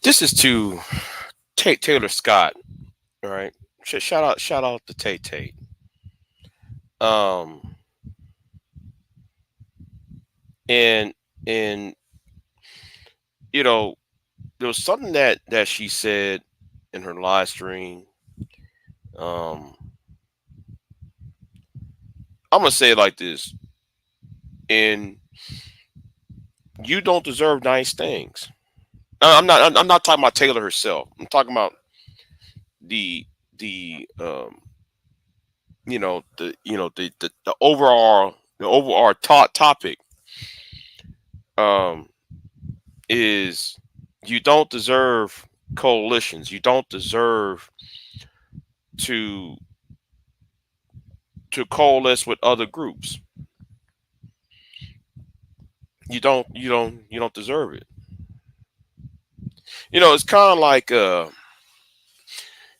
This is to Taylor Scott. All right. Shout out to Tate. Um, and and you know there was something that she said in her live stream. Um, I'm gonna say it like this, and you don't deserve nice things. I'm not talking about Taylor herself. I'm talking about the the the overall topic um is you don't deserve coalitions. You don't deserve to coalesce with other groups. You don't deserve it. It's kind of like I'm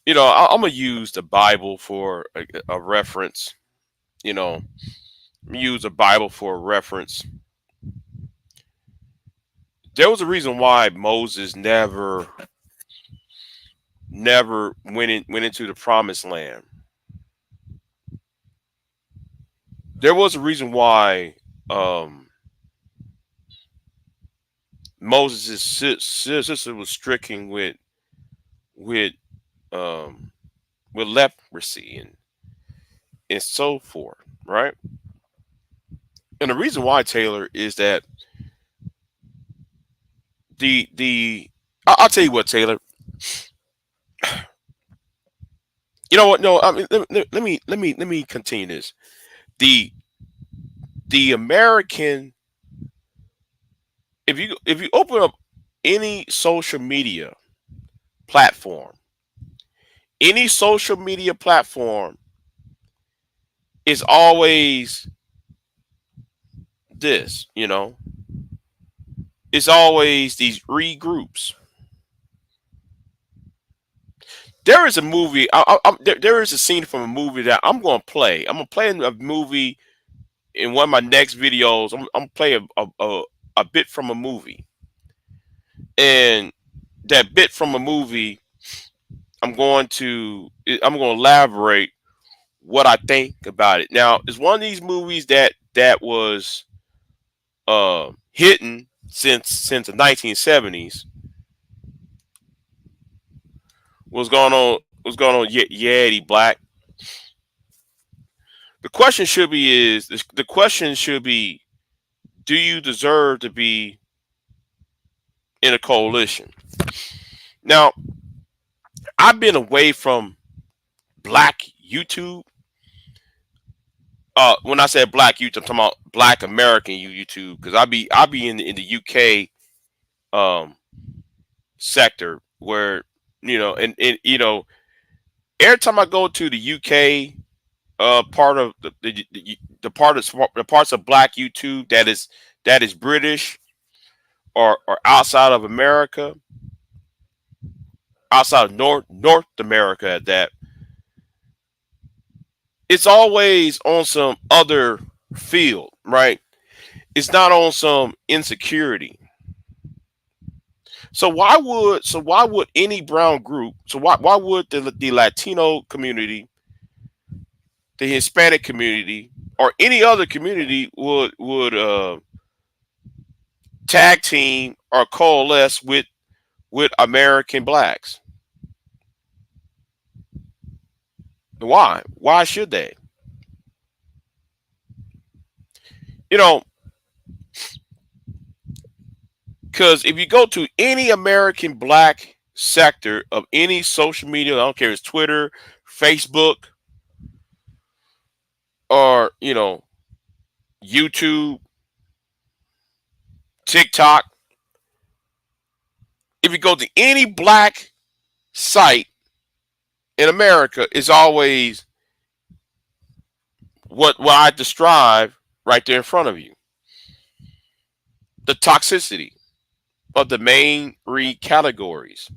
gonna use the Bible for a reference. You know, use the Bible for a reference. There was a reason why Moses never went into the promised land. There was a reason why um Moses' sister was stricken with um with leprosy and so forth, right? And the reason why, Taylor, is that I'll tell you what, Taylor. You know what? No, I mean, let me continue this. The the American, if you open up any social media platform, any social media platform is always this. It's always these three groups. There is a movie. There is a scene from a movie that I'm going to play. I'm going to play a movie in one of my next videos. I'm playing a bit from a movie, and that bit from a movie, I'm going to elaborate what I think about it. Now, it's one of these movies that was hidden since the 1970s. What's going on? What's going on? Yeah, Eddie Black. The question should be, do you deserve to be in a coalition? Now, I've been away from black YouTube. When I say black YouTube, I'm talking about black American YouTube, because I be in the UK um sector where and every time I go to the UK part of the parts of black YouTube that is British or outside of America, outside of North America, at that, it's always on some other field, right? It's not on some insecurity. So why would any brown group? So why would the Latino community, the Hispanic community, or any other community would tag team or coalesce with American blacks? Why? Why should they? You know, because if you go to any American black sector of any social media, I don't care if it's Twitter, Facebook, or YouTube, TikTok. If you go to any black site in America, it's always what I describe right there in front of you. The toxicity of the main three categories: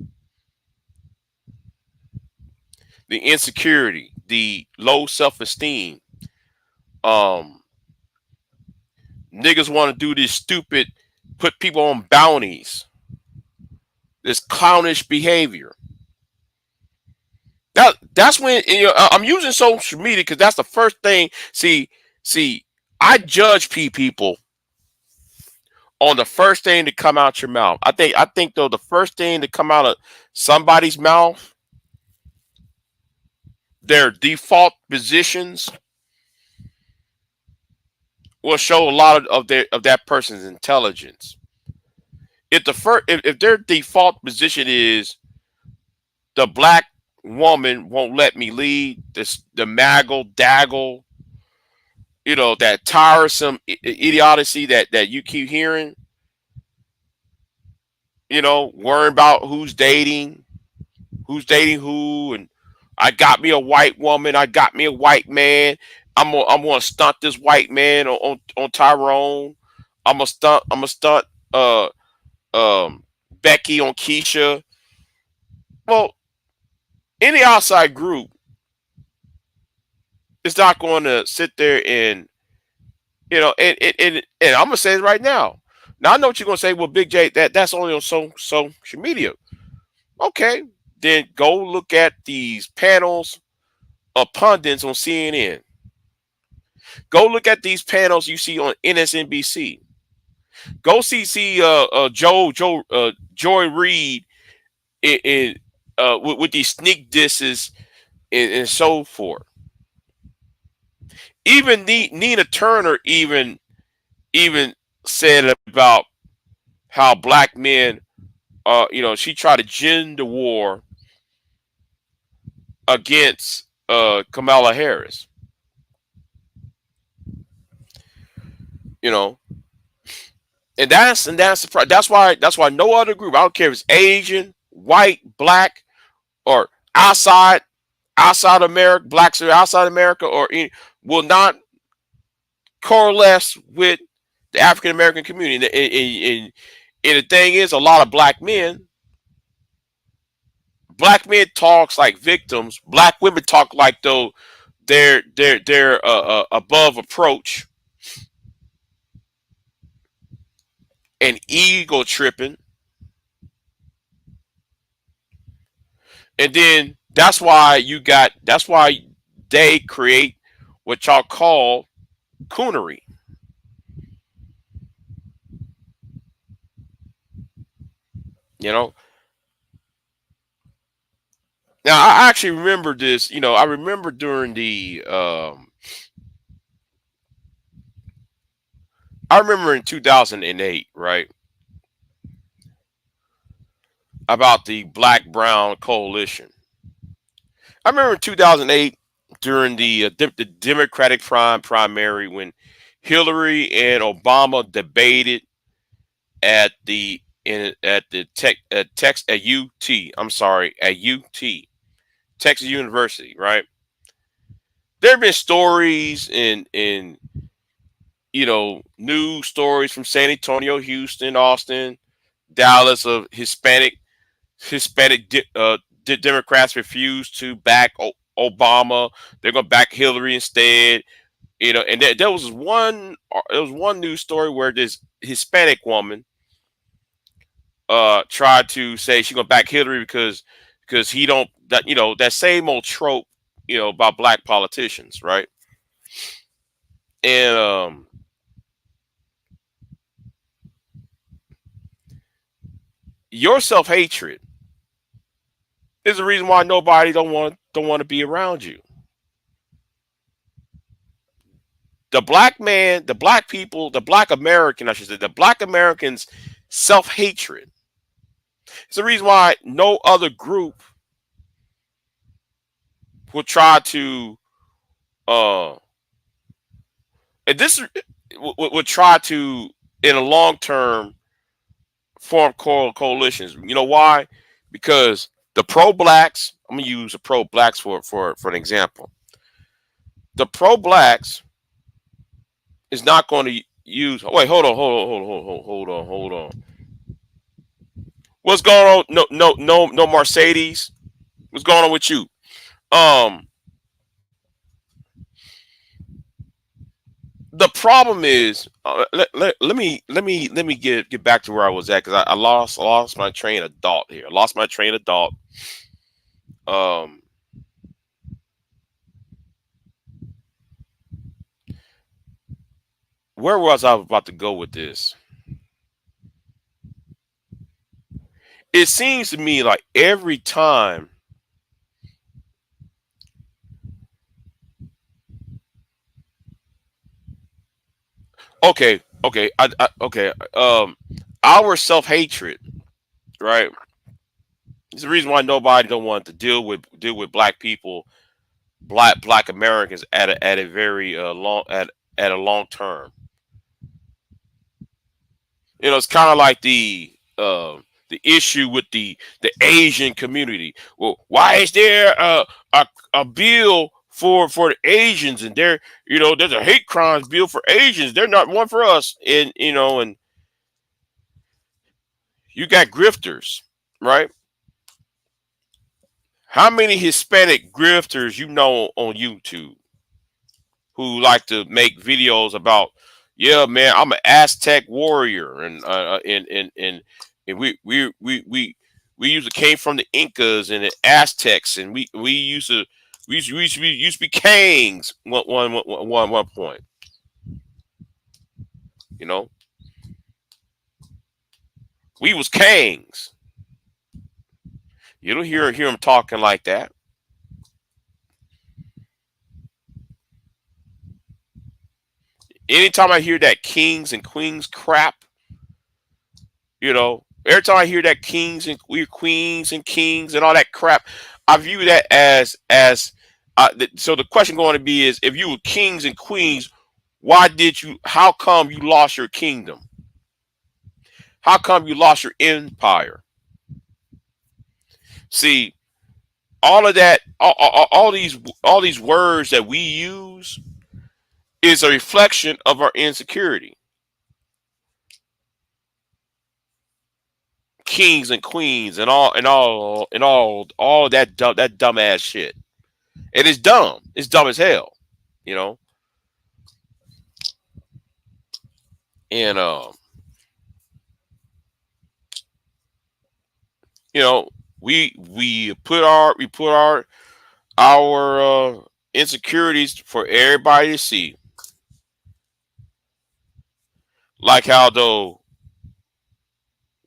the insecurity, the low self esteem. Um, Niggas want to do this stupid, put people on bounties, this clownish behavior. That's when, I'm using social media because that's the first thing. See, I judge people on the first thing to come out your mouth. I think though the first thing to come out of somebody's mouth, their default positions will show a lot of that person's intelligence. If their default position is the black woman won't let me lead, this the maggle daggle, that tiresome idiocy that you keep hearing, worrying about who's dating who, and I got me a white woman, I got me a white man. I'm gonna stunt this white man on Tyrone. I'm gonna stunt uh um Becky on Keisha. Well, any outside group is not going to sit there and and I'm gonna say it right now. Now I know what you're gonna say. Well, Big J, that's only on social media. Okay, then go look at these panels of pundits on CNN. Go look at these panels you see on NSNBC. Go see Joy Reid with these sneak disses and so forth. Even Nina Turner even said about how black men, she tried to gender war against Kamala Harris. You know, that's why no other group, I don't care if it's Asian, white, black, or outside America, blacks are outside America, or will not coalesce with the African American community. And the thing is, a lot of black men talks like victims. Black women talk like though they're above approach and ego tripping. And then that's why they create what y'all call coonery. You know. Now I actually remember this. I remember during the I remember in 2008, right, about the Black Brown Coalition. I remember in 2008 during the Democratic primary when Hillary and Obama debated at the tech at Tex at UT. I'm sorry, at UT, Texas University, right? There have been stories and news stories from San Antonio, Houston, Austin, Dallas of Hispanic Democrats refuse to back Obama. They're going to back Hillary instead. And there was one news story where this Hispanic woman tried to say she's gonna back Hillary because he don't that same old trope about black politicians, right? And your self hatred is the reason why nobody don't want to be around you. The black man, the black people, the black American, I should say, the black Americans' self hatred. It's the reason why no other group will try to uh and this would try to in a long term form coalitions. You know why? Because the pro blacks. I'm gonna use the pro blacks for an example. The pro blacks is not going to use. Wait, hold on. What's going on? No, Mercedes. What's going on with you? Um, The problem is, let me get back to where I was at because I lost my train of thought here. I lost my train of thought. Um, where was I about to go with this? It seems to me like every time. Okay, okay, okay. Our self hatred, right? It's the reason why nobody don't want to deal with black people, black Americans at a very long at a long term. You know, it's kind of like the issue with the Asian community. Well, why is there a bill for the Asians and there there's a hate crimes bill for Asians. They're not one for us. And and you got grifters, right? How many Hispanic grifters you know on YouTube who like to make videos about, yeah, man, I'm an Aztec warrior, and we used to came from the Incas and the Aztecs, and we used to we used to be kings one point, you know, we was kings. You don't hear him talking like that. Anytime I hear that kings and queens crap, every time I hear that kings and we're queens and kings and all that crap, I view that as so the question going to be is, if you were kings and queens, why did you? How come you lost your kingdom? How come you lost your empire? See, all of that, all these words that we use is a reflection of our insecurity. Kings and queens and all that dumbass shit. It is dumb. It's dumb as hell, you know. And you know, we put our insecurities for everybody to see. Like how though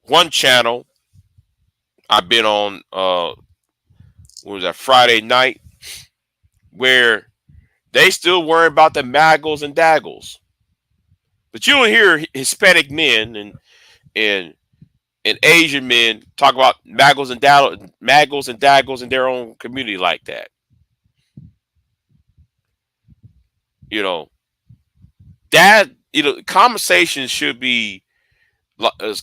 one channel I've been on, what was that, Friday night, where they still worry about the maggles and daggles, but you don't hear Hispanic men and and Asian men talk about maggles and daggles in their own community like that. You know that conversations should be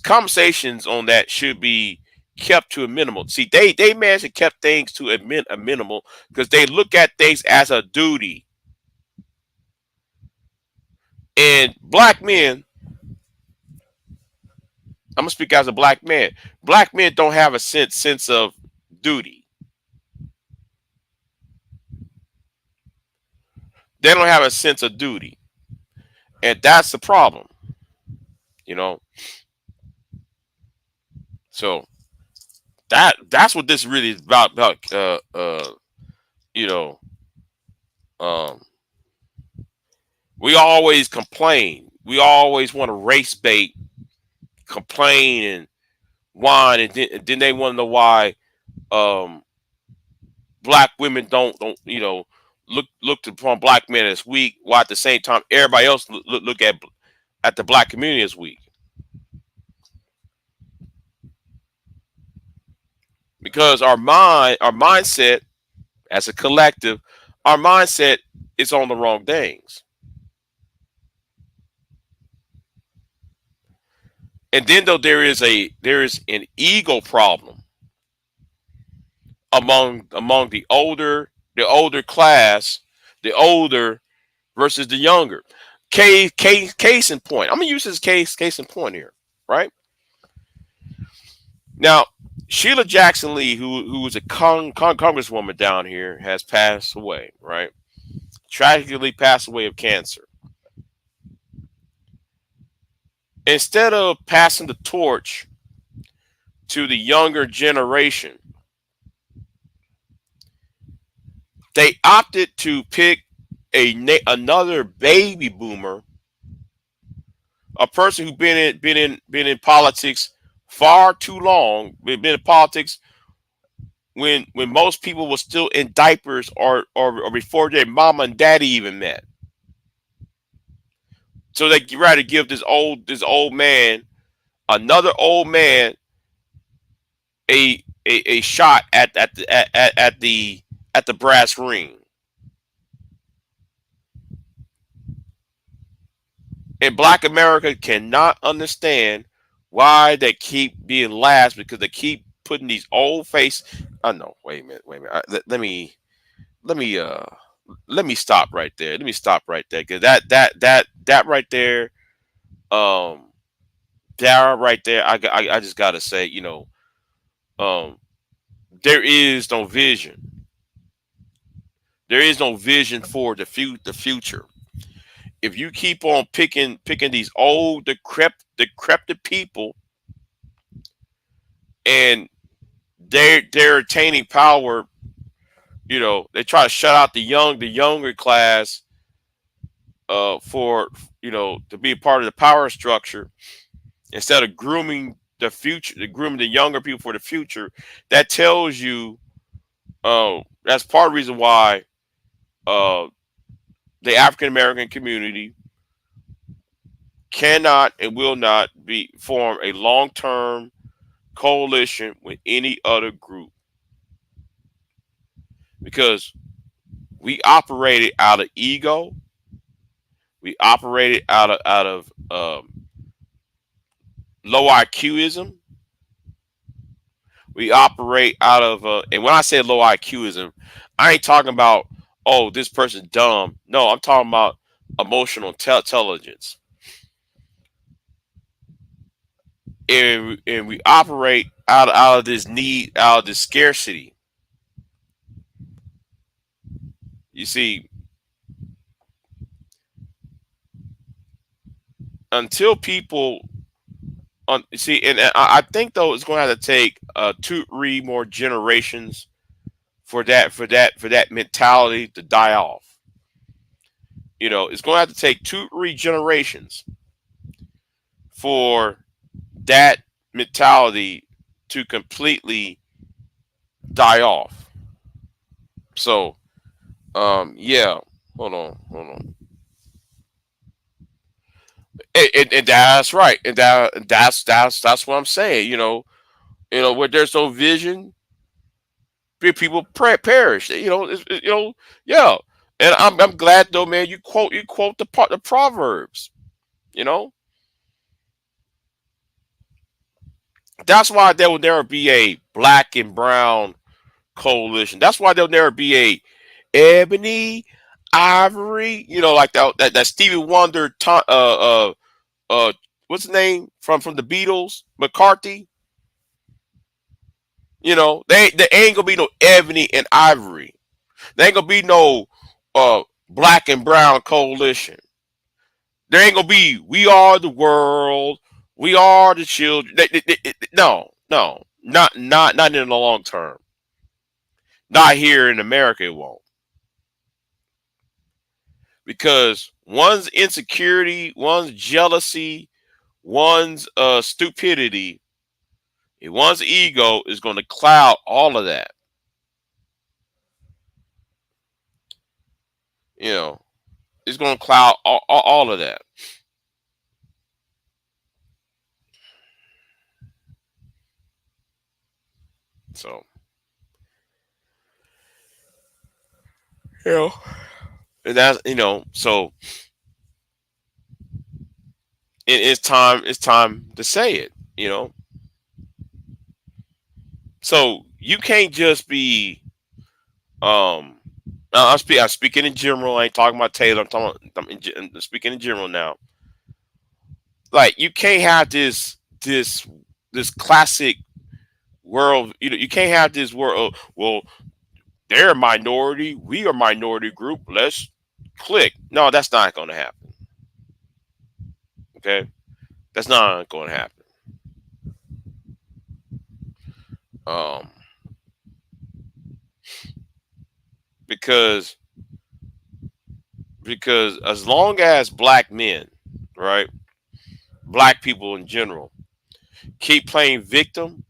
conversations on that should be kept to a minimum. See, they managed to kept things to a minimal because they look at things as a duty. And black men, I'm gonna speak as a black man. Black men don't have a sense of duty. They don't have a sense of duty, and that's the problem. You know, so that's what this really is about. You know, um, we always complain. We always want to race bait, complain and whine, and then they want to know why um, black women don't look upon black men as weak, while at the same time everybody else look at the black community as weak, because our mindset as a collective, our mindset is on the wrong things. And then though there is an ego problem among the older class, the older versus the younger. Case in point. I'm gonna use this case in point here, right? Now, Sheila Jackson Lee, who was a congresswoman down here, has passed away, right? Tragically passed away of cancer. Instead of passing the torch to the younger generation, they opted to pick another baby boomer, a person who's been in politics far too long, been in politics when most people were still in diapers, or before their mama and daddy even met. So they rather give this old man, another old man, a shot at the brass ring. And Black America cannot understand why they keep being last, because they keep putting these old face. I know. Wait a minute. Let me let me stop right there. Let me stop right there, because that right there, um, Dara right there. I just gotta say, um, there is no vision. There is no vision for the future. If you keep on picking these old decrepit people, and they're attaining power, they try to shut out the younger class, for to be a part of the power structure, instead of grooming the future, grooming the younger people for the future. That tells you, that's part of the reason why, uh, the African American community cannot and will not be form a long term coalition with any other group, because we operated out of ego. We operated out of low IQism. We operate out of, and when I say low IQism, I ain't talking about, oh, this person's dumb. No, I'm talking about emotional intelligence, and we operate out of this need, out of this scarcity. You see, until people see, and I think though it's going to have to take, 2, 3 more generations for that mentality to die off. It's going to have to take 2, 3 generations for that mentality to completely die off. So, yeah, hold on, and that's right, and that's what I'm saying. Where there's no vision, people perish. Yeah. And I'm glad though, man. You quote the proverbs. You know, that's why there will never be a black and brown coalition. That's why there'll never be a ebony, ivory. Like that Stevie Wonder, uh, what's his name from the Beatles, McCarthy. There ain't gonna be no ebony and ivory. There ain't gonna be no, black and brown coalition. There ain't gonna be we are the world, we are the children. No, no, not in the long term. Not here in America, it won't, because one's insecurity, one's jealousy, one's, stupidity, and one's ego is going to cloud all of that. You know, it's going to cloud all of that. So, you know, and that's so it's time to say it. So you can't just be, um. I'm speaking in general. I ain't talking about Taylor. I'm speaking in general now. Like, you can't have this classic world. You can't have this world. Well, they're a minority. We are a minority group. Let's click. No, that's not going to happen. Okay. That's not going to happen. Um, because as long as black men, right, black people in general, keep playing victim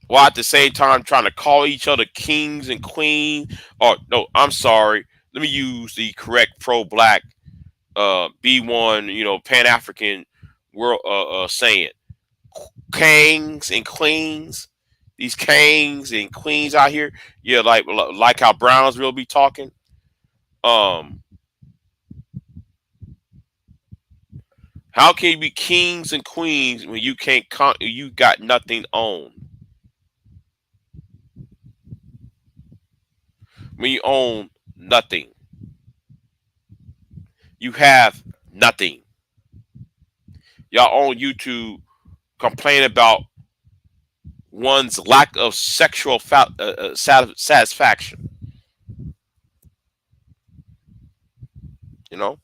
while at the same time trying to call each other kings and queens, or no, I'm sorry, let me use the correct pro-black B1, Pan African world saying, kings and queens. These kings and queens out here, yeah, like how Brownsville be talking. Um, how can you be kings and queens when you can't you got nothing on? When you own nothing, you have nothing. Y'all on YouTube complain about one's lack of sexual satisfaction. You know,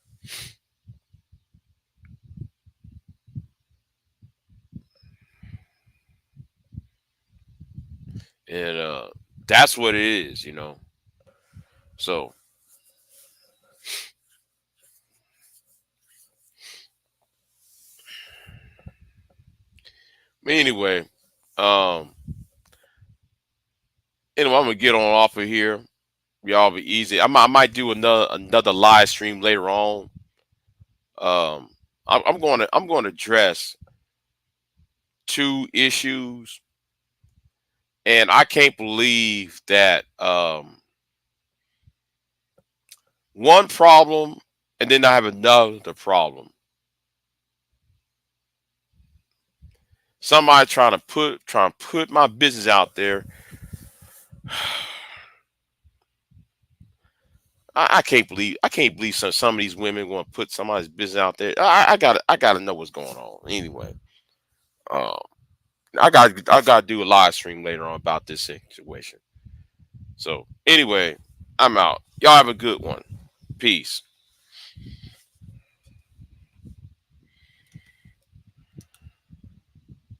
and that's what it is. So anyway, um, I'm gonna get on off of here. Y'all be easy. I might do another live stream later on. Um, I'm going to address two issues, and I can't believe that one problem, and then I have another problem. Somebody trying to put my business out there. I can't believe some of these women want to put somebody's business out there. I gotta know what's going on. Anyway, um, I gotta do a live stream later on about this situation. So anyway, I'm out. Y'all have a good one. Peace.